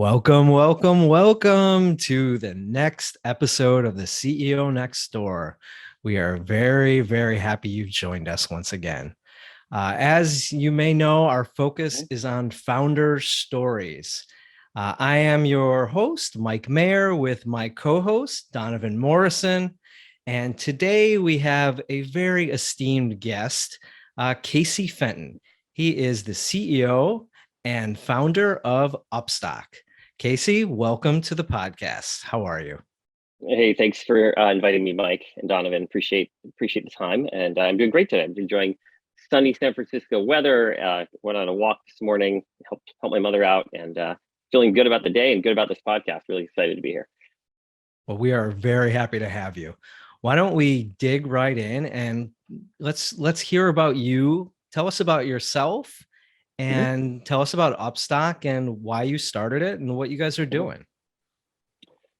Welcome to the next episode of the CEO Next Door. We are very, very happy you've joined us once again. As you may know, our focus is on founder stories. I am your host, Mike Mayer, with my co-host, Donovan Morrison. And today we have a very esteemed guest, Casey Fenton. He is the CEO and founder of Upstock. Casey, welcome to the podcast. How are you? Hey, thanks for inviting me, Mike and Donovan. Appreciate the time, and I'm doing great today. I'm enjoying sunny San Francisco weather. Went on a walk this morning, helped my mother out, and feeling good about the day and good about this podcast. Really excited to be here. Well, we are very happy to have you. Why don't we dig right in and let's hear about you. Tell us about yourself and tell us about Upstock and why you started it and what you guys are doing.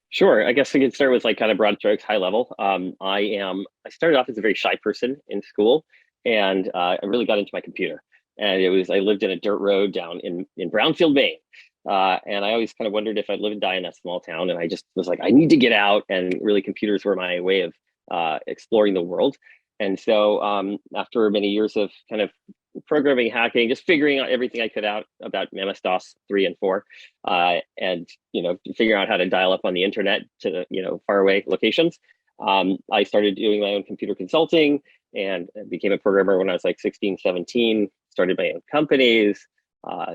Sure. I guess we could start with like kind of broad strokes, high level. I started off as a very shy person in school, and I really got into my computer. And I lived in a dirt road down in Brownfield, Maine. And I always kind of wondered if I'd live and die in that small town. And I just was like, I need to get out. And really, computers were my way of exploring the world. And so after many years of kind of programming, hacking, just figuring out everything I could out about MS-DOS 3 and 4, and figuring out how to dial up on the internet to faraway locations. I started doing my own computer consulting and became a programmer when I was like 16, 17. Started my own companies.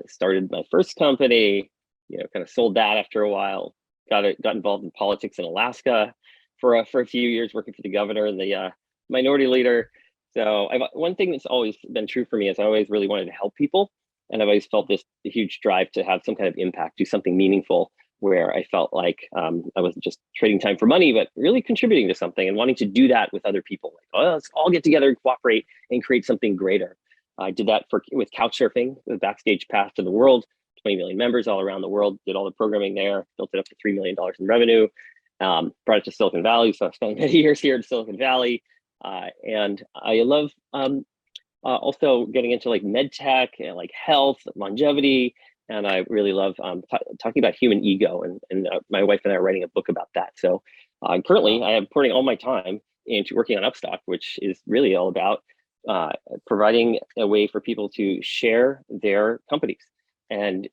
Started my first company. Kind of sold that after a while. Got involved in politics in Alaska for a few years, working for the governor and the minority leader. So one thing that's always been true for me is I always really wanted to help people. And I've always felt this huge drive to have some kind of impact, do something meaningful, where I felt like I wasn't just trading time for money, but really contributing to something and wanting to do that with other people. Like, oh, let's all get together and cooperate and create something greater. I did that with Couchsurfing, the backstage path to the world, 20 million members all around the world, did all the programming there, built it up to $3 million in revenue, brought it to Silicon Valley. So I spent many years here in Silicon Valley. And I love also getting into like med tech and like health, longevity. And I really love talking about human ego. And my wife and I are writing a book about that. So currently I am pouring all my time into working on Upstock, which is really all about providing a way for people to share their companies and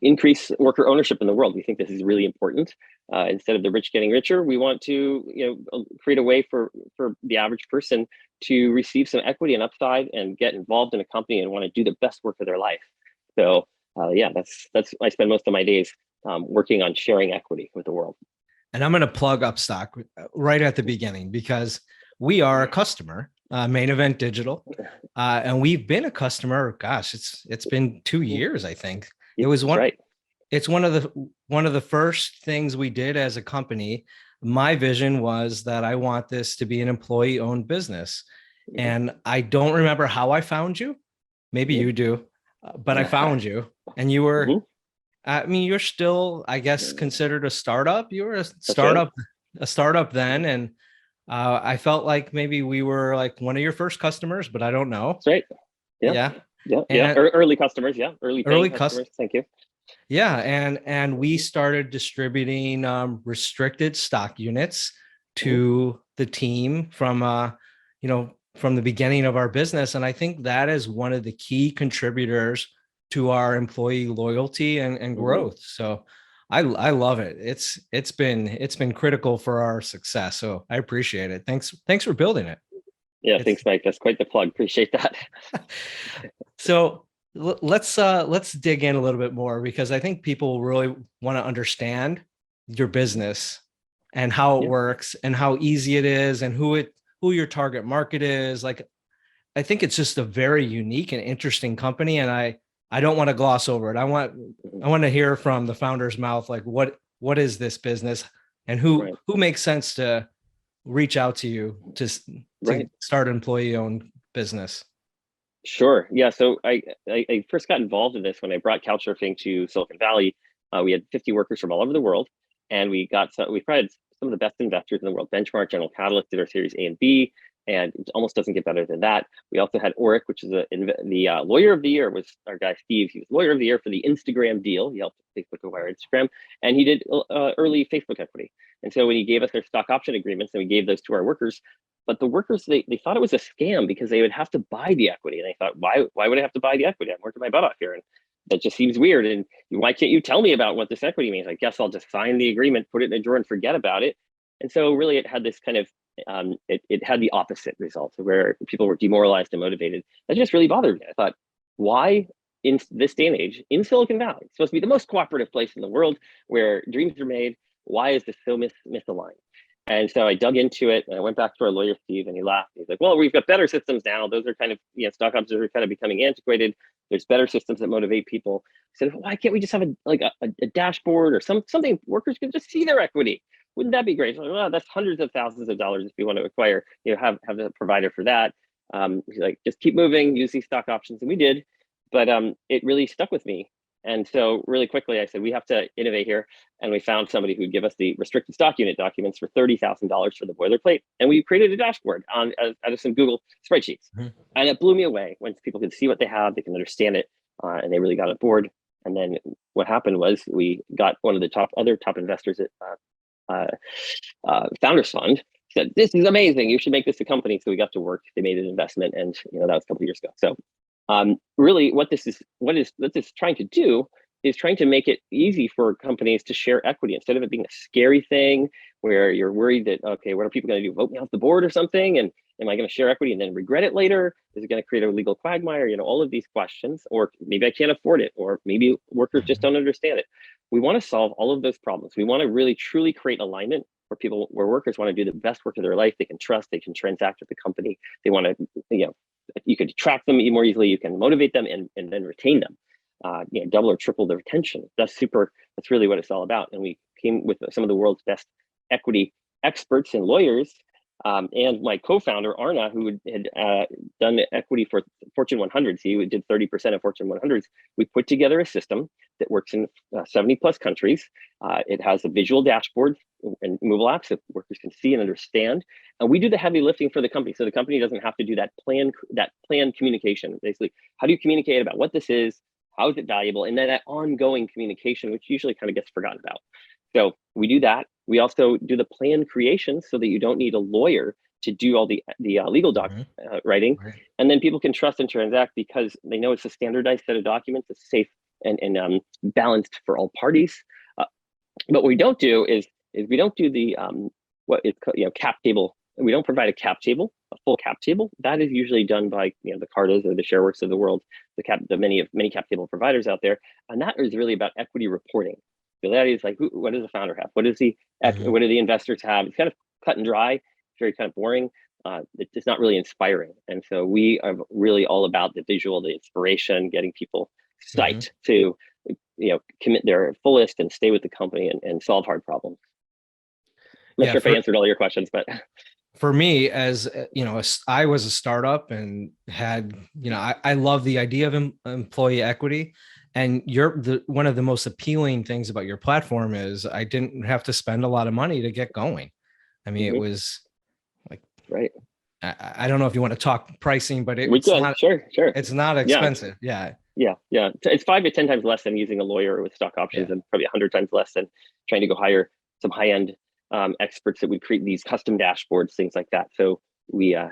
increase worker ownership in the world. We think this is really important. Instead of the rich getting richer, we want to create a way for the average person to receive some equity and upside and get involved in a company and want to do the best work of their life. So that's I spend most of my days working on sharing equity with the world. And I'm going to plug Upstock right at the beginning because we are a customer, Main Event Digital, and we've been a customer. Gosh, it's been 2 years, I think. It was one. Right. It's one of the first things we did as a company. My vision was that I want this to be an employee-owned business, and I don't remember how I found you. Maybe you do, but I found you, and you were. I mean, you're still, I guess, considered a startup. You were a startup then, and I felt like maybe we were like one of your first customers, but I don't know. That's right. Yeah. Early customers. Yeah. Early customers. Thank you. Yeah. And we started distributing restricted stock units to the team from the beginning of our business. And I think that is one of the key contributors to our employee loyalty and growth. So I love it. It's been critical for our success. So I appreciate it. Thanks for building it. Yeah, thanks, Mike. That's quite the plug. Appreciate that. So let's dig in a little bit more because I think people really want to understand your business and how it works and how easy it is and who your target market is. Like, I think it's just a very unique and interesting company, and I don't want to gloss over it. I want to hear from the founder's mouth, like what is this business and who makes sense to reach out to you to start an employee-owned business. Sure. Yeah. So I first got involved in this when I brought Couchsurfing to Silicon Valley. We had 50 workers from all over the world, and we probably had some of the best investors in the world. Benchmark, General Catalyst did our Series A and B. and it almost doesn't get better than that. We also had Oric, which is the lawyer of the year was our guy Steve. He was lawyer of the year for the Instagram deal. He helped Facebook acquire Instagram, and he did early Facebook equity. And so when he gave us their stock option agreements, and we gave those to our workers, but the workers they thought it was a scam because they would have to buy the equity, and they thought, why would I have to buy the equity? I'm working my butt off here, and that just seems weird. And why can't you tell me about what this equity means? I guess I'll just sign the agreement, put it in a drawer, and forget about it. And so really, it had this kind of it had the opposite result where people were demoralized and motivated. That just really bothered me. I thought, why in this day and age in Silicon Valley, it's supposed to be the most cooperative place in the world where dreams are made, why is this so misaligned? And so I dug into it, and I went back to our lawyer, Steve, and he laughed. He's like, well, we've got better systems now. Those are kind of, stock options are kind of becoming antiquated. There's better systems that motivate people. I said, why can't we just have a dashboard or something workers can just see their equity? Wouldn't that be great? Like, well, that's hundreds of thousands of dollars if you want to acquire, have a provider for that. He's like, just keep moving, use these stock options. And we did, but it really stuck with me. And so really quickly, I said, we have to innovate here. And we found somebody who'd give us the restricted stock unit documents for $30,000 for the boilerplate. And we created a dashboard out of some Google spreadsheets. Mm-hmm. And it blew me away when people could see what they have, they can understand it, and they really got on board. And then what happened was we got one of the other top investors at Founders Fund said, this is amazing, you should make this a company. So we got to work, they made an investment, and that was a couple of years ago. So really what this is trying to do is trying to make it easy for companies to share equity instead of it being a scary thing where you're worried that, okay, what are people going to do, vote me off the board or something, and am I going to share equity and then regret it later? Is it going to create a legal quagmire? All of these questions, or maybe I can't afford it, or maybe workers just don't understand it. We want to solve all of those problems. We want to really truly create alignment where workers want to do the best work of their life. They can trust, they can transact with the company. They want to, you can attract them more easily, you can motivate them and then retain them, double or triple the retention. That's really what it's all about. And we came with some of the world's best equity experts and lawyers, and my co-founder, Arna, who had done equity for Fortune 100s, he did 30% of Fortune 100s. We put together a system that works in 70 plus countries. It has a visual dashboard and mobile apps that workers can see and understand. And we do the heavy lifting for the company. So the company doesn't have to do that planned communication. Basically, how do you communicate about what this is? How is it valuable? And then that ongoing communication, which usually kind of gets forgotten about. So we do that. We also do the plan creation so that you don't need a lawyer to do all the legal doc writing. Right. And then people can trust and transact because they know it's a standardized set of documents. It's safe and balanced for all parties. But what we don't do is we don't do the what is cap table. We don't provide a cap table, a full cap table. That is usually done by the Cartas or the Shareworks of the world, the many cap table providers out there, and that is really about equity reporting. So that is like, what does the founder have? What does what do the investors have? It's kind of cut and dry. It's very kind of boring. It's not really inspiring. And so we are really all about the visual, the inspiration, getting people psyched to commit their fullest and stay with the company and solve hard problems. I'm not sure if I answered all your questions, but for me, as I was a startup and had, I love the idea of employee equity. And one of the most appealing things about your platform is I didn't have to spend a lot of money to get going. I mean, it was like, right. I don't know if you want to talk pricing, but it's not, sure. It's not expensive. Yeah. It's 5 to 10 times less than using a lawyer with stock options, and probably 100 times less than trying to go hire some high-end experts that would create these custom dashboards, things like that. So we're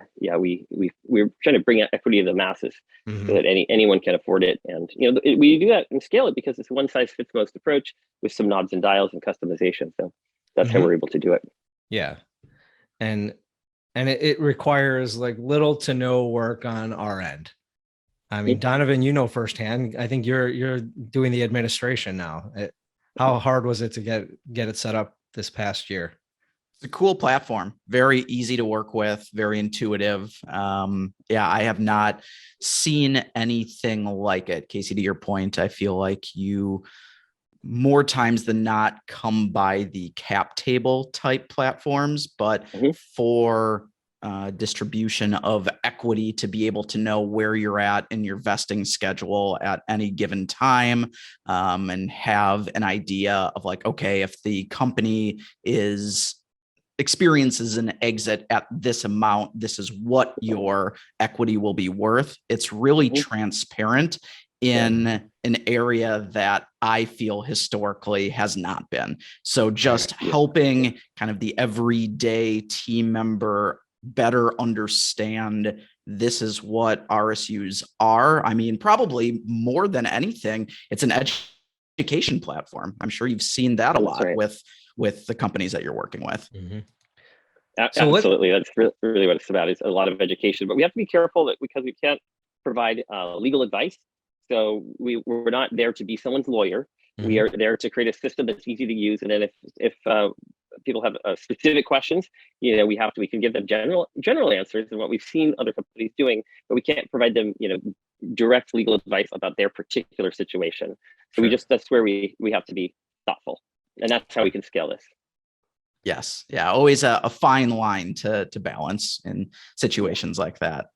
trying to bring equity to the masses so that anyone can afford it. And we do that and scale it because it's one size fits most approach with some knobs and dials and customization. So that's how we're able to do it. Yeah. And it requires like little to no work on our end. I mean, Donovan, firsthand, I think you're doing the administration now. How hard was it to get it set up this past year? It's a cool platform, very easy to work with, very intuitive. I have not seen anything like it. Casey, to your point, I feel like you more times than not come by the cap table type platforms, but for distribution of equity to be able to know where you're at in your vesting schedule at any given time, and have an idea of like, okay, if the company is experiences an exit at this amount. This is what your equity will be worth. It's really transparent in an area that I feel historically has not been. So just helping kind of the everyday team member better understand this is what RSUs are. I mean, probably more than anything, it's an education platform. I'm sure you've seen that a lot with the companies that you're working with. So absolutely. That's really what it's about, is a lot of education, but we have to be careful that because we can't provide legal advice. So we're not there to be someone's lawyer. We are there to create a system that's easy to use. And then if people have specific questions, we can give them general answers and what we've seen other companies doing, but we can't provide them, direct legal advice about their particular situation. So that's where we have to be thoughtful, and that's how we can scale this. Yes. Yeah. Always a fine line to balance in situations like that.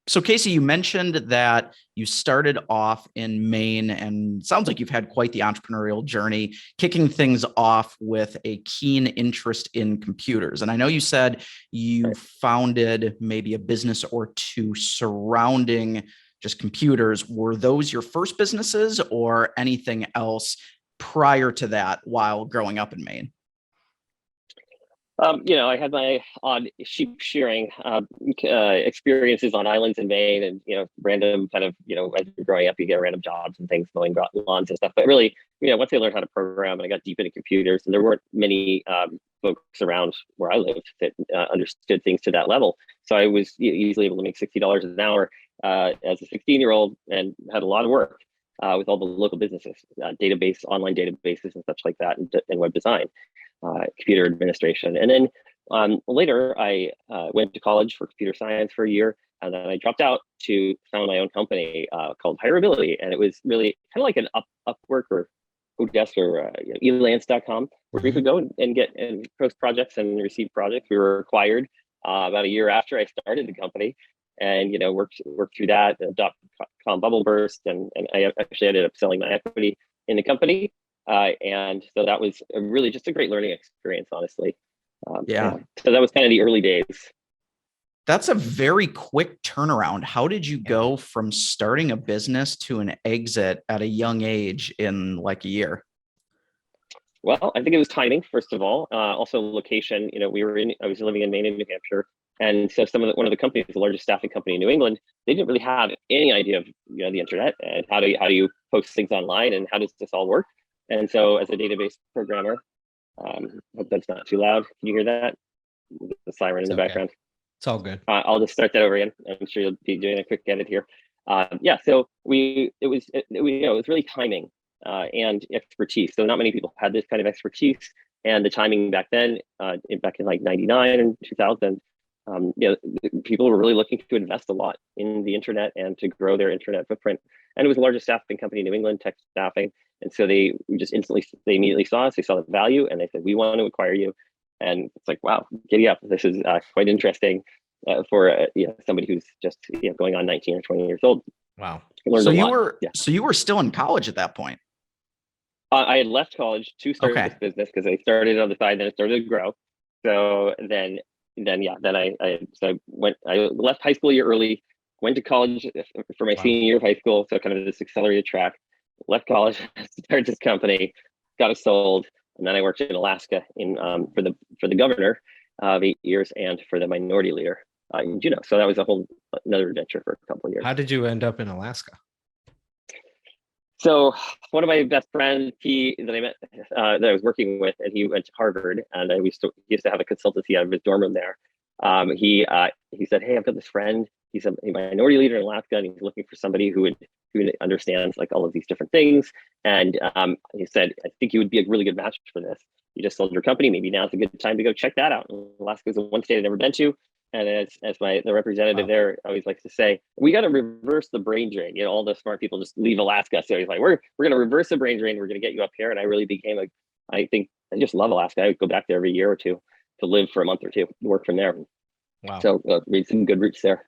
So Casey, you mentioned that you started off in Maine, and sounds like you've had quite the entrepreneurial journey, kicking things off with a keen interest in computers. And I know you said you founded maybe a business or two surrounding just computers. Were those your first businesses or anything else prior to that while growing up in Maine? I had my odd sheep shearing experiences on islands in Maine, and random kind of as you're growing up, you get random jobs and things, mowing lawns and stuff. But really, once I learned how to program and I got deep into computers, and there weren't many folks around where I lived that understood things to that level. So I was easily able to make $60 an hour as a 16-year-old, and had a lot of work with all the local businesses, online databases and such like that, and web design. Computer administration. And then later I went to college for computer science for a year, and then I dropped out to found my own company called Hireability. And it was really kind of like an Upwork or Odesk or elance.com, where you could go and get and post projects and receive projects. We were acquired about a year after I started the company, and worked through that. The dot-com bubble burst, and I actually ended up selling my equity in the company. And so that was really just a great learning experience, honestly. So that was kind of the early days. That's a very quick turnaround. How did you go from starting a business to an exit at a young age in like a year? Well, I think it was timing, first of all. Also location. I was living in Maine and New Hampshire. And so one of the companies, the largest staffing company in New England, they didn't really have any idea of the internet and how do you post things online and how does this all work. And so as a database programmer, hope that's not too loud. Can you hear that? The siren in the background. It's all good. I'll just start that over again. I'm sure you'll be doing a quick edit here. So it was really timing and expertise. So not many people had this kind of expertise, and the timing back then, back in like 99 and 2000, people were really looking to invest a lot in the internet and to grow their internet footprint. And it was the largest staffing company in New England, tech staffing. And so they immediately saw us, they saw the value, and they said, we want to acquire you. And it's like, wow, giddy up. This is quite interesting for somebody who's just going on 19 or 20 years old. Wow. So you were still in college at that point. I had left college to start this business because I started on the side, then it started to grow. So then I left high school a year early, went to college for my senior year of high school. So kind of this accelerated track. Left college, started this company, got it sold, and then I worked in Alaska for the governor of 8 years and for the minority leader in Juneau. So that was another adventure for a couple of years. How did you end up in Alaska? So one of my best friends, that I met, that I was working with, and he went to Harvard, and he used to have a consultancy out of his dorm room there. He said, "Hey, I've got this friend. He's a minority leader in Alaska, and he's looking for somebody who understands like all of these different things." And he said, "I think you would be a really good match for this. You just sold your company. Maybe now's a good time to go check that out." Alaska is the one state I've never been to. And as the representative there always likes to say, we got to reverse the brain drain. All the smart people just leave Alaska. So he's like, we're going to reverse the brain drain. We're going to get you up here. And I really became I just love Alaska. I would go back there every year or two to live for a month or two, work from there. Wow. So made some good roots there.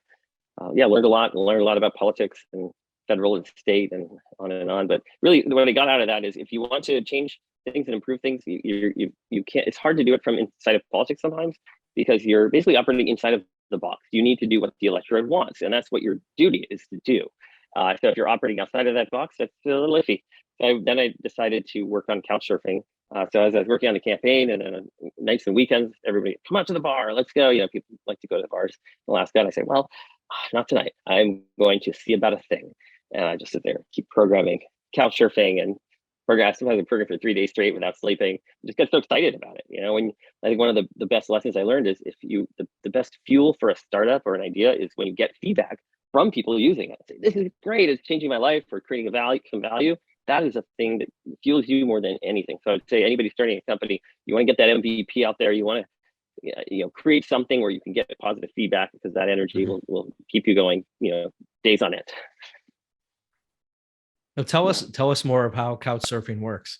Learned a lot about politics and federal and state and on. But really what I got out of that is if you want to change things and improve things, you can't. It's hard to do it from inside of politics sometimes because you're basically operating inside of the box. You need to do what the electorate wants, and that's what your duty is to do. So if you're operating outside of that box, that's a little iffy. So then I decided to work on Couchsurfing. So as I was working on the campaign, and then on nights and weekends, everybody come out to the bar, let's go. People like to go to the bars in Alaska, and I say, well, not tonight. I'm going to see about a thing, and I just sit there, keep programming Couchsurfing, and sometimes I program for 3 days straight without sleeping. I just get so excited about it. When I think one of the best lessons I learned is the best fuel for a startup or an idea is when you get feedback from people using it. Say, this is great, it's changing my life, or creating some value. That is a thing that fuels you more than anything. So I'd say anybody starting a company, you want to get that MVP out there. You want to create something where you can get positive feedback, because that energy will keep you going, days on end. Now tell us more of how Couchsurfing works.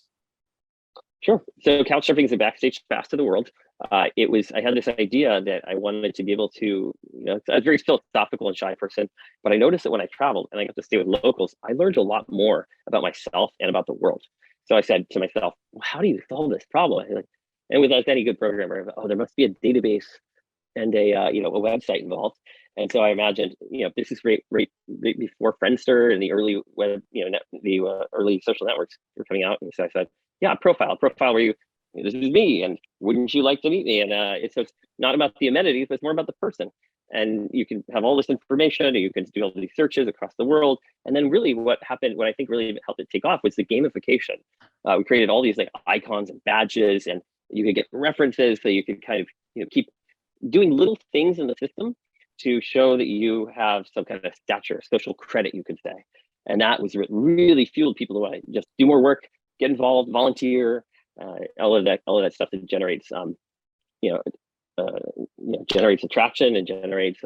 Sure. So Couchsurfing is a backstage pass to the world. I had this idea that I wanted to be able to, I was a very philosophical and shy person, but I noticed that when I traveled and I got to stay with locals, I learned a lot more about myself and about the world. So I said to myself, well, how do you solve this problem? And without any good programmer, there must be a database and a website involved. And so I imagined, this is right before Friendster and the early web, early social networks were coming out. And so I said, yeah, profile where this is me, and wouldn't you like to meet me? And it's not about the amenities, but it's more about the person. And you can have all this information, and you can do all these searches across the world. And then really what I think really helped it take off was the gamification. We created all these like icons and badges, and you could get references, so you could kind of keep doing little things in the system to show that you have some kind of stature, social credit, you could say. And that was really fueled people to want to just do more work, get involved, volunteer, all of that stuff that generates, generates attraction and generates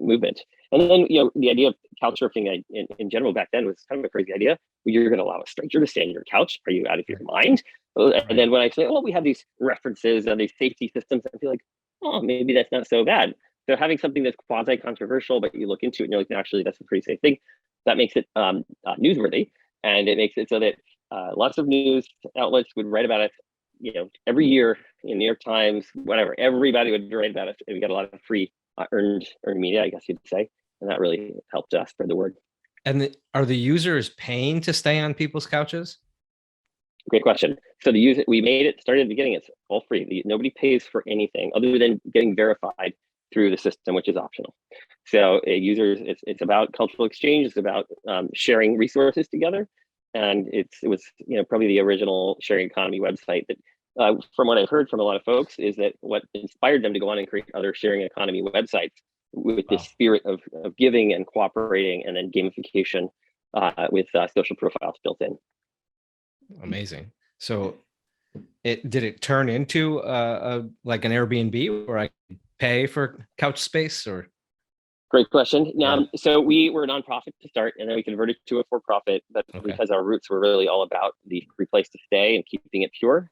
movement. And then, the idea of Couchsurfing in general back then was kind of a crazy idea. You're going to allow a stranger to stay on your couch? Are you out of your mind? And then when I say, we have these references and these safety systems, I feel like, maybe that's not so bad. So having something that's quasi-controversial, but you look into it and you're like, actually, that's a pretty safe thing. That makes it newsworthy, and it makes it so that lots of news outlets would write about it. Every year in New York Times, whatever, everybody would write about it. And we got a lot of free earned media, I guess you'd say, and that really helped us spread the word. And are the users paying to stay on people's couches? Great question. So we made it, started at the beginning, it's all free. Nobody pays for anything other than getting verified through the system, which is optional. So users, it's about cultural exchange. It's about sharing resources together. And it was probably the original sharing economy website that, from what I've heard from a lot of folks, is that what inspired them to go on and create other sharing economy websites with this spirit of giving and cooperating, and then gamification with social profiles built in. Amazing. So did it turn into like an Airbnb where I pay for couch space, or? Great question. So we were a nonprofit to start, and then we converted to a for-profit, but because our roots were really all about the free place to stay and keeping it pure,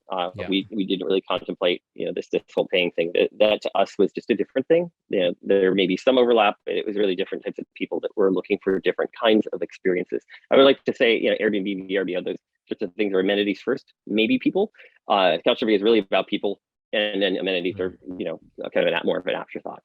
we didn't really contemplate, this whole paying thing. That to us was just a different thing. There may be some overlap, but it was really different types of people that were looking for different kinds of experiences. I would like to say, Airbnb, VRBO, those sorts of things are amenities first, maybe people. Couchsurfing is really about people, and then amenities are, kind of more of an afterthought.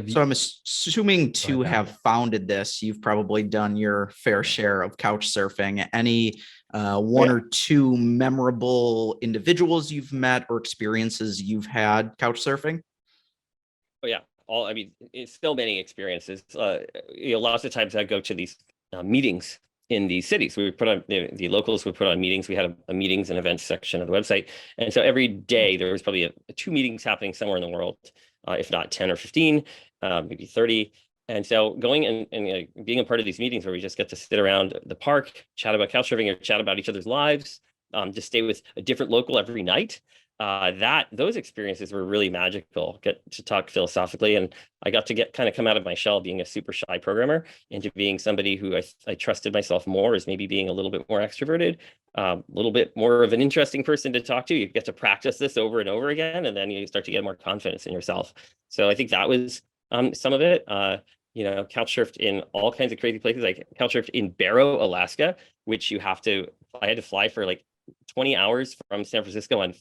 So I'm assuming to have founded this, you've probably done your fair share of couch surfing. Any one or two memorable individuals you've met or experiences you've had couch surfing? Oh yeah, it's still many experiences. Lots of times I go to these meetings in these cities. We would put on the locals would put on meetings. We had a meetings and events section of the website, and so every day there was probably 2 meetings happening somewhere in the world. If not 10 or 15, maybe 30. And so going and being a part of these meetings where we just get to sit around the park, chat about couchsurfing or chat about each other's lives, just stay with a different local every night. Those experiences were really magical. Get to talk philosophically, and I got to come out of my shell, being a super shy programmer, into being somebody who I trusted myself more as maybe being a little bit more extroverted, a little bit more of an interesting person to talk to. You get to practice this over and over again, and then you start to get more confidence in yourself. So I think that was some of it. Couchsurfed in all kinds of crazy places. Like couchsurfed in Barrow, Alaska, which I had to fly for like 20 hours from San Francisco on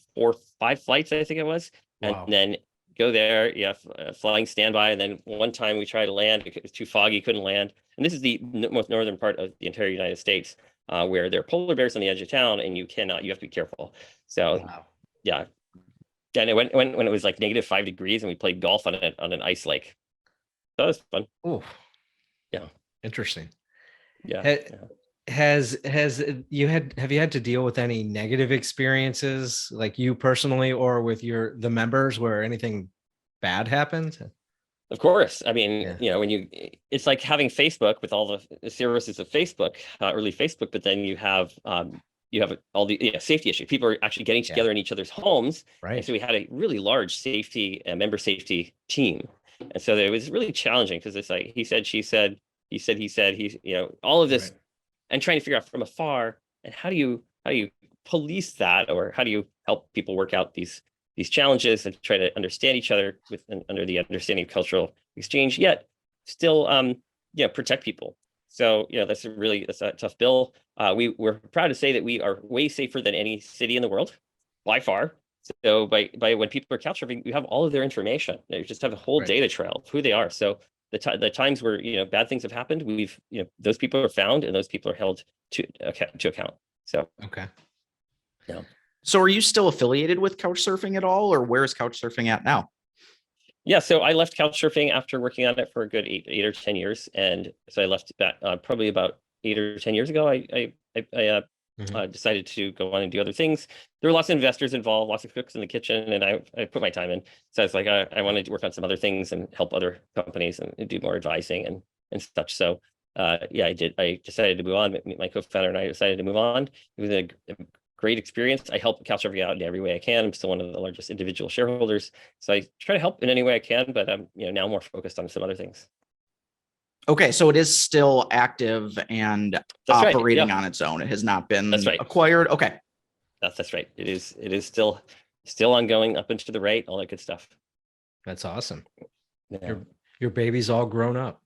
5 flights, I think it was, Wow. and then go there, flying standby. And then one time we tried to land, it was too foggy, couldn't land. And this is the most northern part of the entire United States, where there are polar bears on the edge of town, and you have to be careful. So Wow. yeah. And it went when it was like -5 degrees, and we played golf on an ice lake. That was fun. Oh, Yeah. interesting. Yeah. Have you had to deal with any negative experiences, like you personally, or with the members, where anything bad happened? Of course. I mean, Yeah. it's like having Facebook with all the services of Facebook, early Facebook, but then you have all the safety issues. People are actually getting together in each other's homes. And Right. so we had a really large member safety team. And so it was really challenging, because it's like he said, she said, he said, all of this, Right. and trying to figure out from afar, and how do you police that, or how do you help people work out these challenges and try to understand each other under the understanding of cultural exchange, yet still protect people. So that's a tough bill. We're proud to say that we are way safer than any city in the world, by far. So by when people are couchsurfing, you have all of their information. You just have a whole data trail of who they are. So the times where bad things have happened, we've those people are found, and those people are held to account. So Okay. yeah. So are you still affiliated with Couchsurfing at all, or where's Couchsurfing at now? Yeah, so I left Couchsurfing after working on it for a good 8 or 10 years, and so I left that probably about 8 or 10 years ago. I decided to go on and do other things. There were lots of investors involved, lots of cooks in the kitchen, and I put my time in. So I was like, I wanted to work on some other things and help other companies and do more advising and such. So I did. I decided to move on. My co-founder and I decided to move on. It was a great experience. I help Couchsurfing out in every way I can. I'm still one of the largest individual shareholders, so I try to help in any way I can. But I'm now more focused on some other things. Okay, so it is still active and operating on its own. It has not been acquired. Okay, that's right. It is still ongoing, up and to the right, all that good stuff. That's awesome. Yeah. Your baby's all grown up.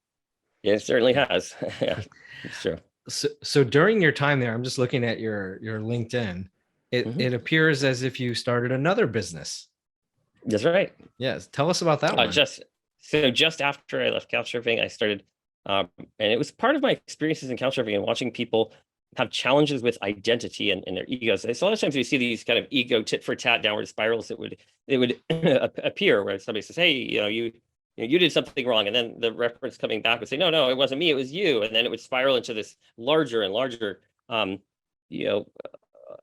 Yeah, it certainly has. Yeah, it's true. So during your time there, I'm just looking at your LinkedIn. It appears as if you started another business. That's right. Yes. Tell us about that one. Just after I left Couchsurfing, I started, and it was part of my experiences in Couchsurfing and watching people have challenges with identity and their egos. So a lot of times we see these kind of ego tit for tat downward spirals that would appear, where somebody says, "Hey, you did something wrong," and then the reference coming back would say, no, it wasn't me, it was you. And then it would spiral into this larger and larger kind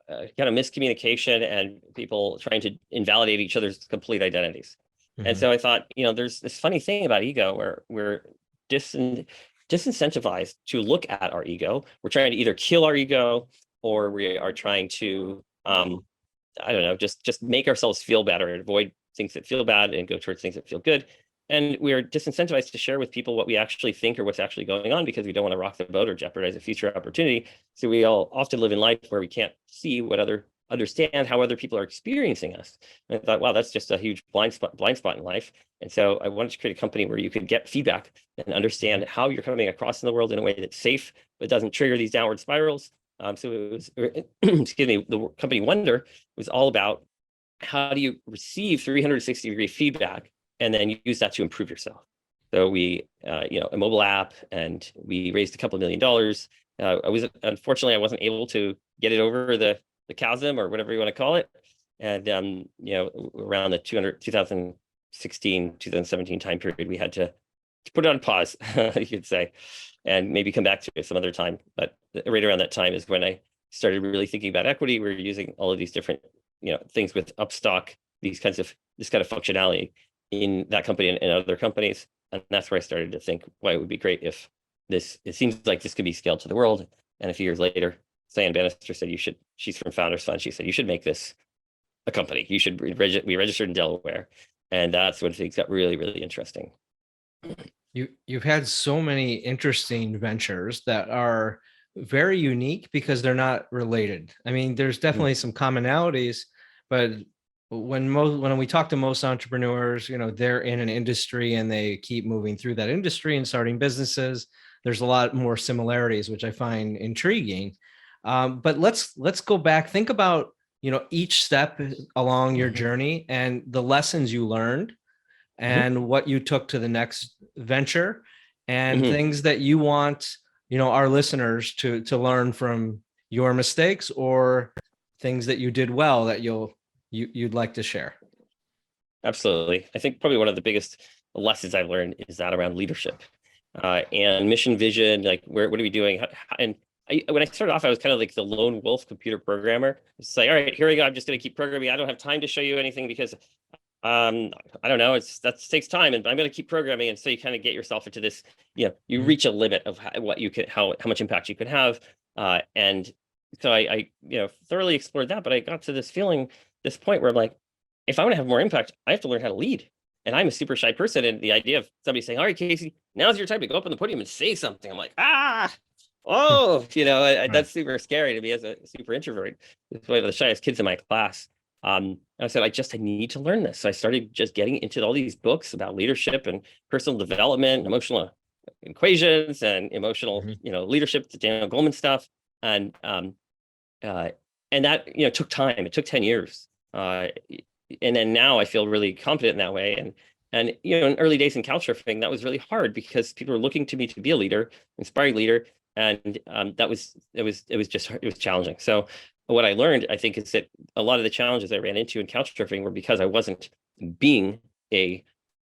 of miscommunication, and people trying to invalidate each other's complete identities. And so I thought, there's this funny thing about ego, where we're disincentivized to look at our ego. We're trying to either kill our ego, or we are trying to I don't know, just make ourselves feel better and avoid things that feel bad and go towards things that feel good. And we are disincentivized to share with people what we actually think or what's actually going on, because we don't want to rock the boat or jeopardize a future opportunity. So we all often live in life where we can't see understand how other people are experiencing us. And I thought, wow, that's just a huge blind spot in life. And so I wanted to create a company where you could get feedback and understand how you're coming across in the world in a way that's safe, but doesn't trigger these downward spirals. So it was, excuse me, the company Wonder was all about, how do you receive 360-degree feedback and then use that to improve yourself? So we, a mobile app, and we raised a couple $1 million. Unfortunately, I wasn't able to get it over the chasm, or whatever you want to call it. And, around the 2016, 2017 time period, we had to put it on pause, you could say, and maybe come back to it some other time. But right around that time is when I started really thinking about equity. We were using all of these different, things with Upstock, this kind of functionality in that company and other companies. And that's where I started to think, why it would be great if it seems like this could be scaled to the world. And a few years later, Cyan Bannister said, she's from Founders Fund. She said, you should make this a company. You should we registered in Delaware. And that's when things got really, really interesting. You've had so many interesting ventures that are very unique because they're not related. I mean, there's definitely some commonalities, but when we talk to most entrepreneurs, they're in an industry and they keep moving through that industry and starting businesses. There's a lot more similarities, which I find intriguing. But let's go back. Think about, each step along your journey and the lessons you learned and what you took to the next venture and things that you want, our listeners to learn from your mistakes or things that you did well that you'd like to share. Absolutely. I think probably one of the biggest lessons I've learned is that around leadership and mission vision. Like, what are we doing? And when I started off, I was kind of like the lone wolf computer programmer. It's like, all right, here we go. I'm just going to keep programming. I don't have time to show you anything because I don't know. That takes time, and I'm going to keep programming. And so you kind of get yourself into this. You reach a limit of what you could, how much impact you could have. And so I thoroughly explored that. But I got to this point where I'm like, if I want to have more impact, I have to learn how to lead. And I'm a super shy person. And the idea of somebody saying, all right, Casey, now's your time to go up on the podium and say something. I'm like, that's super scary to me as a super introvert. It's one of the shyest kids in my class. And I said, I need to learn this. So I started just getting into all these books about leadership and personal development, emotional equations and emotional, leadership, the Daniel Goleman stuff. And that, took time. It took 10 years. And then now I feel really confident in that way. And in early days in Couchsurfing, that was really hard because people were looking to me to be a leader, inspiring leader. And it was challenging. So what I learned, I think, is that a lot of the challenges I ran into in Couchsurfing were because I wasn't being an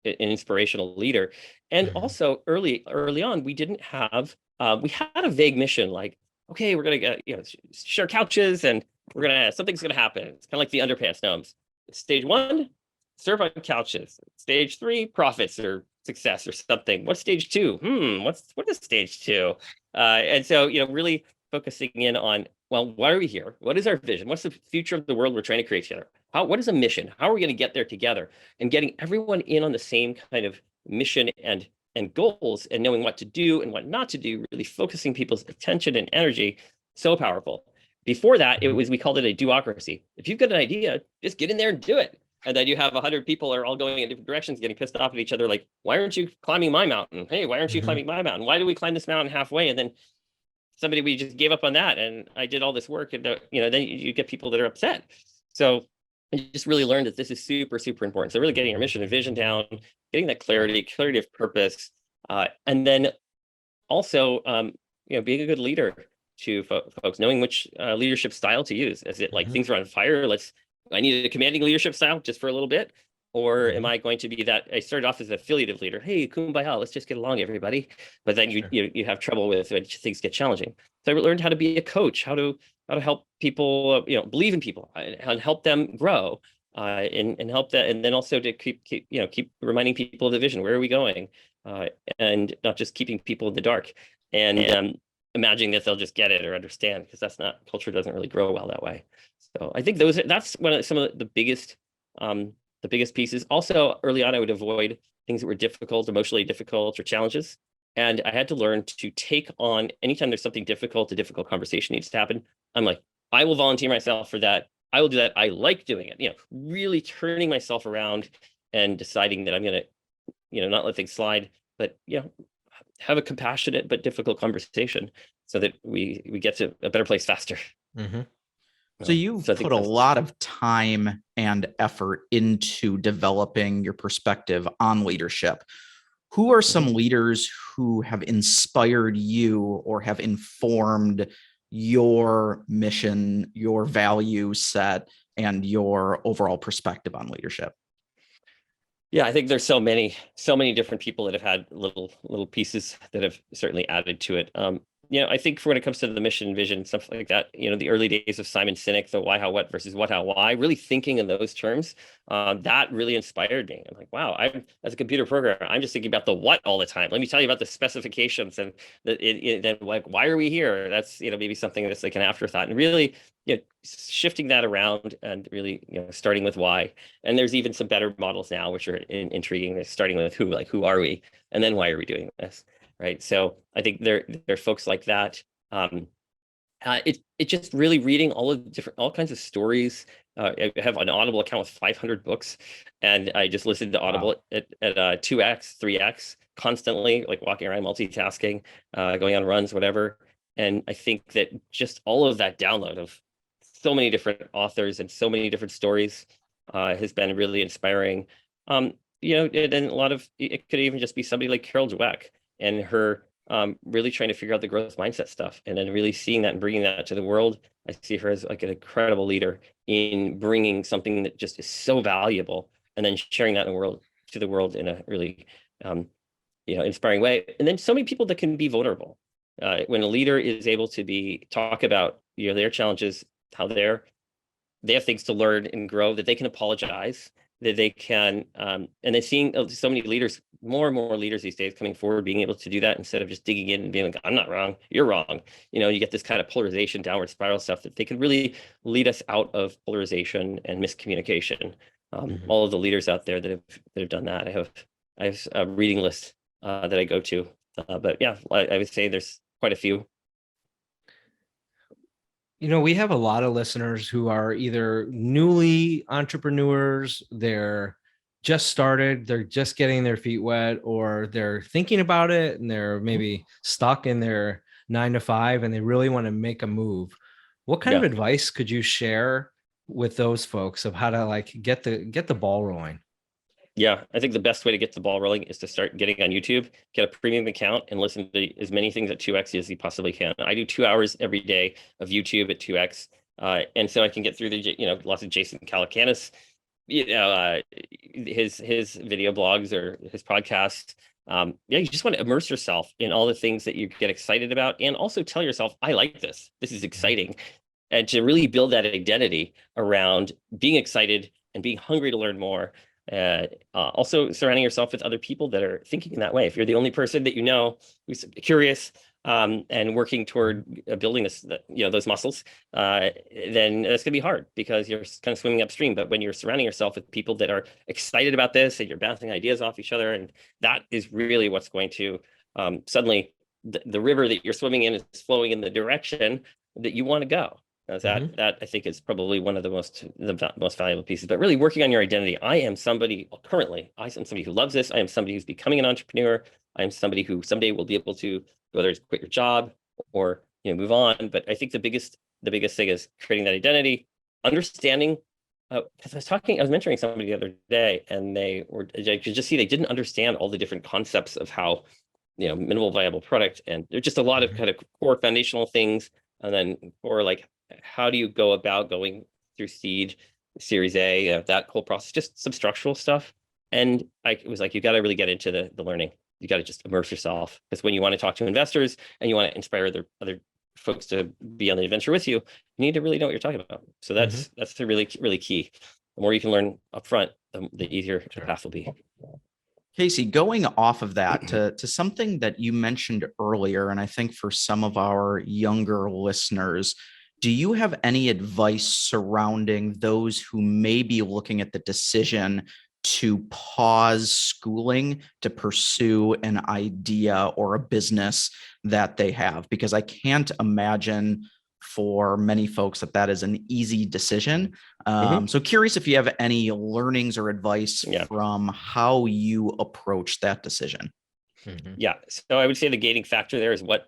inspirational leader. And also early on, we didn't have, we had a vague mission, like, okay, we're going to share couches and something's going to happen. It's kind of like the underpants gnomes. Stage 1, serve on couches. Stage 3, profits or success or something. What's stage 2? What is stage 2? And so, really focusing in on, well, why are we here? What is our vision? What's the future of the world we're trying to create together? What is a mission? How are we going to get there together? And getting everyone in on the same kind of mission and goals, and knowing what to do and what not to do, really focusing people's attention and energy, so powerful. Before that, we called it a do-ocracy. If you've got an idea, just get in there and do it. And then you have 100 people are all going in different directions, getting pissed off at each other. Like, why aren't you climbing my mountain? Hey, why aren't you climbing my mountain? Why do we climb this mountain halfway? And then we just gave up on that. And I did all this work, and then you get people that are upset. So I just really learned that this is super, super important. So really getting your mission and vision down, getting that clarity of purpose, and then also, being a good leader to folks, knowing which leadership style to use. Is it like things are on fire? I need a commanding leadership style just for a little bit, or am I going to be that? I started off as an affiliative leader. Hey, kumbaya, let's just get along, everybody. But then you have trouble with when things get challenging. So I learned how to be a coach, how to help people, believe in people and help them grow, and help that, and then also to keep reminding people of the vision. Where are we going? And not just keeping people in the dark and imagining that they'll just get it or understand, because culture doesn't really grow well that way. So I think that's some of the biggest pieces. Also, early on, I would avoid things that were difficult, emotionally difficult, or challenges. And I had to learn to take on, anytime there's something difficult, a difficult conversation needs to happen, I'm like, I will volunteer myself for that. I will do that. I like doing it. Really turning myself around and deciding that I'm going to, not let things slide, but have a compassionate but difficult conversation so that we get to a better place faster. So you've put a lot of time and effort into developing your perspective on leadership. Who are some leaders who have inspired you or have informed your mission, your value set, and your overall perspective on leadership? Yeah, I think there's so many different people that have had little pieces that have certainly added to it. I think for when it comes to the mission, vision, stuff like that, the early days of Simon Sinek, the why, how, what versus what, how, why, really thinking in those terms, that really inspired me. I'm like, wow, as a computer programmer, I'm just thinking about the what all the time. Let me tell you about the specifications and then like, why are we here? That's, maybe something that's like an afterthought, and really, shifting that around and really, starting with why. And there's even some better models now, which are intriguing. They're starting with who, like, who are we? And then why are we doing this? Right. So I think there are folks like that. It just really reading all kinds of stories. I have an Audible account with 500 books, and I just listened to Audible at 2x, 3x constantly, like walking around, multitasking, going on runs, whatever. And I think that just all of that download of so many different authors and so many different stories has been really inspiring. And a lot of it could even just be somebody like Carol Dweck and her really trying to figure out the growth mindset stuff, and then really seeing that and bringing that to the world. I see her as like an incredible leader in bringing something that just is so valuable and then sharing that to the world in a really inspiring way. And then so many people that can be vulnerable. When a leader is able to talk about their challenges, how they have things to learn and grow, that they can apologize, that they can, and then seeing so many leaders, more and more leaders these days coming forward, being able to do that instead of just digging in and being like, I'm not wrong, you're wrong. You get this kind of polarization, downward spiral stuff, that they can really lead us out of polarization and miscommunication. All of the leaders out there that have done that, I have a reading list that I go to, but yeah, I would say there's quite a few. We have a lot of listeners who are either newly entrepreneurs, they're just started, they're just getting their feet wet, or they're thinking about it and they're maybe stuck in their 9 to 5 and they really want to make a move. What kind of advice could you share with those folks of how to get the ball rolling? Yeah, I think the best way to get the ball rolling is to start getting on YouTube, get a premium account, and listen to as many things at 2x as you possibly can. I do 2 hours every day of YouTube at 2x, and so I can get through lots of Jason Calacanis, his video blogs or his podcasts. You just want to immerse yourself in all the things that you get excited about, and also tell yourself, I like this. This is exciting, and to really build that identity around being excited and being hungry to learn more. Also surrounding yourself with other people that are thinking in that way. If you're the only person that who's curious and working toward building those muscles, then it's gonna be hard because you're kind of swimming upstream. But when you're surrounding yourself with people that are excited about this and you're bouncing ideas off each other, and that is really what's going to suddenly the river that you're swimming in is flowing in the direction that you want to go. That I think is probably one of the most valuable pieces. But really working on your identity. I am somebody who loves this. I am somebody who's becoming an entrepreneur. I am somebody who someday will be able to, whether it's quit your job or move on. But I think the biggest thing is creating that identity, understanding. Because I was mentoring somebody the other day, and I could just see they didn't understand all the different concepts of how minimal viable product, and there's just a lot of kind of core foundational things, and then how do you go about going through seed, Series A, that whole process, just some structural stuff. And it was like, you got to really get into the learning. You got to just immerse yourself, because when you want to talk to investors and you want to inspire other folks to be on the adventure with you, you need to really know what you're talking about. So that's really, really key. The more you can learn upfront, the easier the path will be. Casey, going off of that to something that you mentioned earlier, and I think for some of our younger listeners, do you have any advice surrounding those who may be looking at the decision to pause schooling to pursue an idea or a business that they have? Because I can't imagine for many folks that is an easy decision. So curious if you have any learnings or advice from how you approach that decision. Yeah, so I would say the gating factor there is what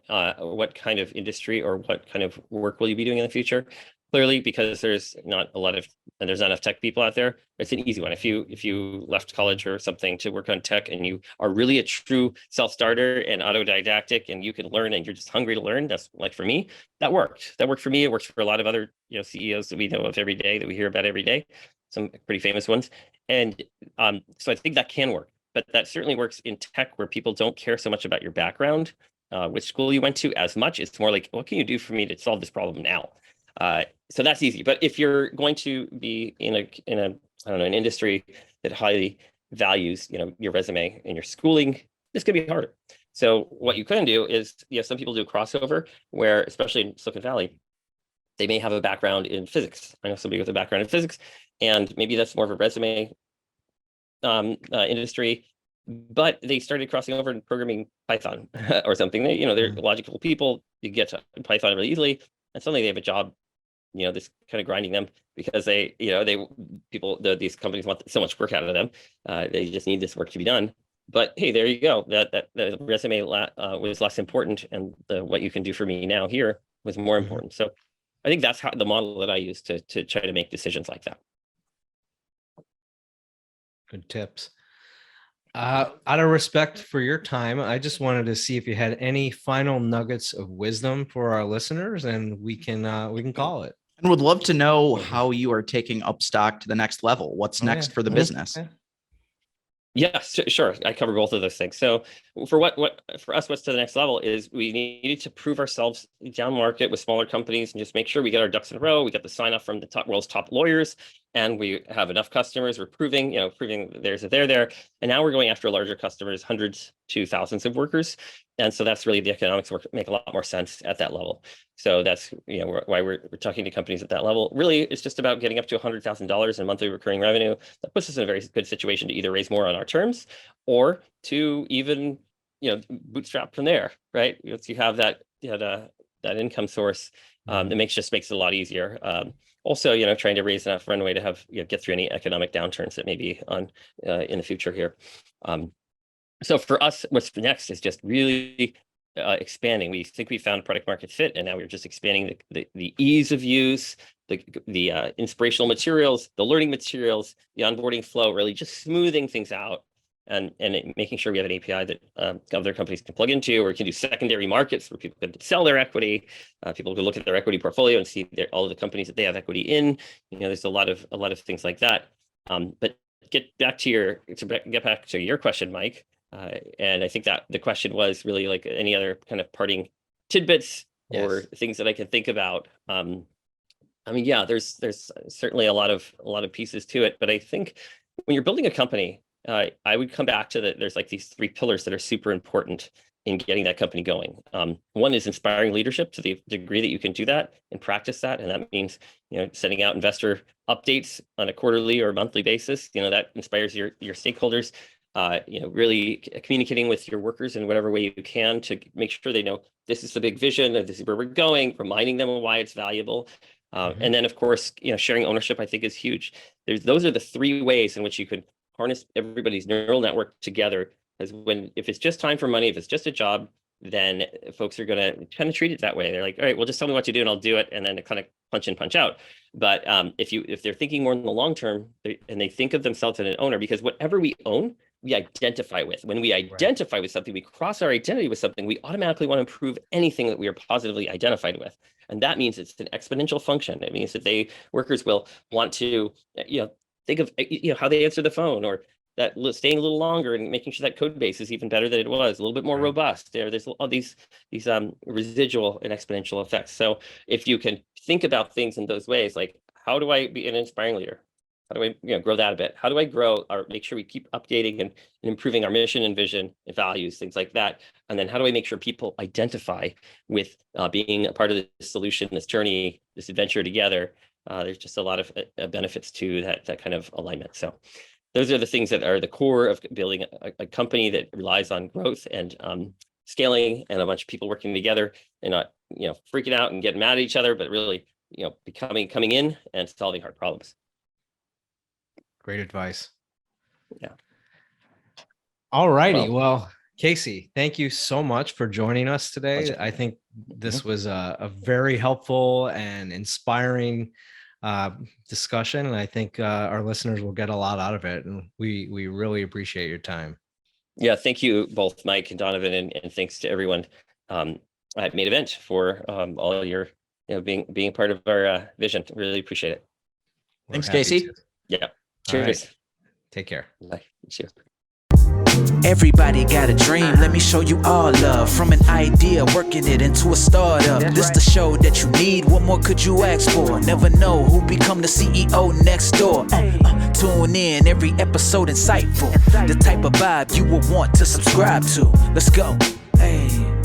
kind of industry or what kind of work will you be doing in the future? Clearly, because there's not enough tech people out there, it's an easy one. If you left college or something to work on tech, and you are really a true self-starter and autodidactic, and you can learn, and you're just hungry to learn, that's like for me, that worked. That worked for me. It works for a lot of other CEOs that we know of every day, that we hear about every day, some pretty famous ones. And so I think that can work. But that certainly works in tech, where people don't care so much about your background, which school you went to, as much. It's more like, what can you do for me to solve this problem now? So that's easy. But if you're going to be in an industry that highly values, your resume and your schooling, this could be harder. So what you can do is, some people do a crossover where, especially in Silicon Valley, they may have a background in physics. I know somebody with a background in physics, and maybe that's more of a resume industry, but they started crossing over and programming Python or something. They're logical people. You get to Python really easily, and suddenly they have a job, this kind of grinding them, because these companies want so much work out of them. They just need this work to be done. But hey, there you go. That the resume was less important, and what you can do for me now here was more important. So I think that's how the model that I use to try to make decisions like that. Good tips. Out of respect for your time, I just wanted to see if you had any final nuggets of wisdom for our listeners, and we can call it. And would love to know how you are taking Upstock to the next level. What's next for the business? Yeah, sure. I cover both of those things. So for for us, what's to the next level is we needed to prove ourselves down market with smaller companies and just make sure we get our ducks in a row. We get the sign off from the world's top lawyers, and we have enough customers. We're proving there's a there. And now we're going after larger customers, hundreds to thousands of workers. And so that's really the economics make a lot more sense at that level. So that's why we're talking to companies at that level. Really, it's just about getting up to $100,000 in monthly recurring revenue. That puts us in a very good situation to either raise more on our terms or to even bootstrap from there, right? Once you have that income source, it makes it a lot easier. Also, trying to raise enough runway to have get through any economic downturns that may be on in the future here. So for us, what's next is just really expanding. We think we found product market fit, and now we're just expanding the ease of use, the inspirational materials, the learning materials, the onboarding flow, really just smoothing things out and making sure we have an API that other companies can plug into, or we can do secondary markets where people can sell their equity. People can look at their equity portfolio and see all of the companies that they have equity in. There's a lot of things like that. But get back to your question, Mike. And I think that the question was really like any other kind of parting tidbits or things that I can think about. There's certainly a lot of pieces to it, but I think when you're building a company, I would come back to there's like these three pillars that are super important in getting that company going. One is inspiring leadership to the degree that you can do that and practice that. And that means, sending out investor updates on a quarterly or monthly basis, that inspires your stakeholders. Really communicating with your workers in whatever way you can to make sure they know this is the big vision, and this is where we're going, reminding them of why it's valuable. And then, of course, sharing ownership, I think, is huge. Those are the three ways in which you could harness everybody's neural network together. As if it's just time for money, if it's just a job, then folks are going to kind of treat it that way. They're like, all right, well, just tell me what to do and I'll do it. And then kind of punch in, punch out. But if they're thinking more in the long term, and they think of themselves as an owner, because whatever we own, we identify with. When we identify with something, we cross our identity with something, we automatically want to improve anything that we are positively identified with. And that means it's an exponential function. It means that workers will want to, think of, how they answer the phone, or that staying a little longer and making sure that code base is even better than it was, a little bit more robust. There's all these residual and exponential effects. So if you can think about things in those ways, like, how do I be an inspiring leader? How do I grow that a bit? How do I grow or make sure we keep updating and improving our mission and vision and values, things like that? And then how do I make sure people identify with being a part of this solution, this journey, this adventure together? There's just a lot of benefits to that kind of alignment. So those are the things that are the core of building a company that relies on growth and scaling, and a bunch of people working together and not freaking out and getting mad at each other, but really coming in and solving hard problems. Great advice. Yeah. All righty. Well, Casey, thank you so much for joining us today. Pleasure. I think this was a very helpful and inspiring discussion, and I think our listeners will get a lot out of it, and we really appreciate your time. Yeah, thank you both, Mike and Donovan, and thanks to everyone at Made Event for all your being part of our vision. Really appreciate it. Thanks, Casey. Yeah. Cheers. Right. Take care. Bye. Cheers. Everybody got a dream, let me show you all love. From an idea, working it into a startup. This the show that you need, what more could you ask for? Never know who become the CEO next door. Tune in, every episode insightful. The type of vibe you will want to subscribe to. Let's go. Hey.